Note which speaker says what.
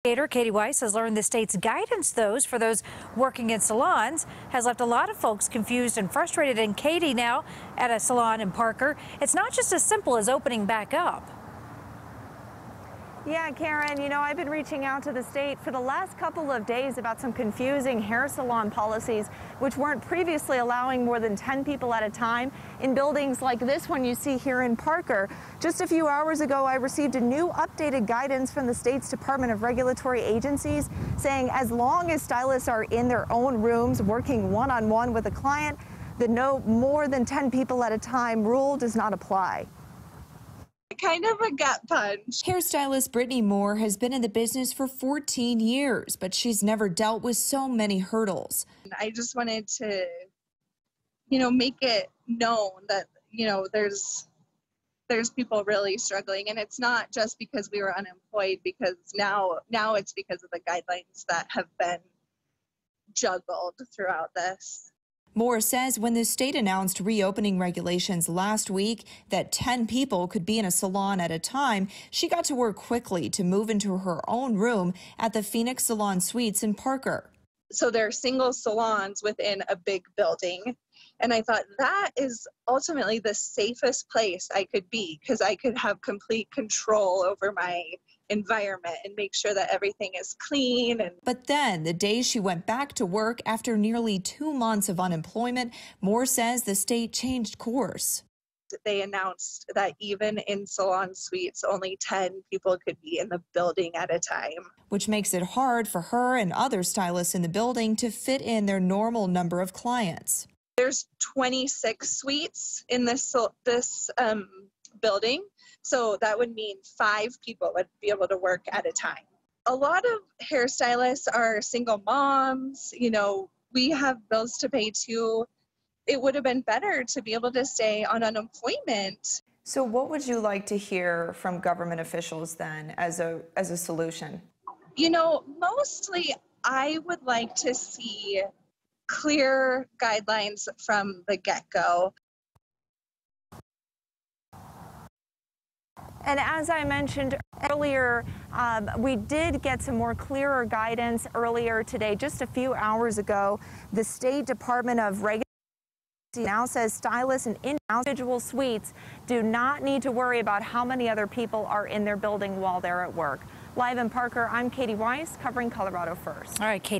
Speaker 1: Katie Weiss has learned the state's guidance, for those working in salons, has left a lot of folks confused and frustrated. And Katie, now at a salon in Parker, it's not just as simple as opening back up.
Speaker 2: Yeah, Karen, I've been reaching out to the state for the last couple of days about some confusing hair salon policies, which weren't previously allowing more than 10 people at a time in buildings like this one you see here in Parker. Just a few hours ago, I received a new updated guidance from the state's Department of Regulatory Agencies saying as long as stylists are in their own rooms working one-on-one with a client, the no more than 10 people at a time rule does not apply.
Speaker 3: Kind of a gut punch.
Speaker 4: Hairstylist Brittany Moore has been in the business for 14 years, but she's never dealt with so many hurdles.
Speaker 3: I just wanted to, make it known that, there's people really struggling, and it's not just because we were unemployed, because now it's because of the guidelines that have been juggled throughout this.
Speaker 4: Moore says when the state announced reopening regulations last week that 10 people could be in a salon at a time, she got to work quickly to move into her own room at the Phoenix Salon Suites in Parker.
Speaker 3: So there are single salons within a big building, and I thought that is ultimately the safest place I could be, because I could have complete control over my environment and make sure that everything is clean.
Speaker 4: But then the day she went back to work after nearly 2 months of unemployment, Moore says the state changed course.
Speaker 3: They announced that even in salon suites, only 10 people could be in the building at a time.
Speaker 4: Which makes it hard for her and other stylists in the building to fit in their normal number of clients.
Speaker 3: There's 26 suites in this building. So that would mean 5 people would be able to work at a time. A lot of hairstylists are single moms. We have bills to pay too. It would have been better to be able to stay on unemployment.
Speaker 2: So what would you like to hear from government officials then as a solution?
Speaker 3: Mostly I would like to see clear guidelines from the get-go.
Speaker 2: And as I mentioned earlier, we did get some more clearer guidance earlier today. Just a few hours ago, the State Department of Regulation now says stylists in individual suites do not need to worry about how many other people are in their building while they're at work. Live in Parker, I'm Katie Weiss, covering Colorado First.
Speaker 1: All right, Katie.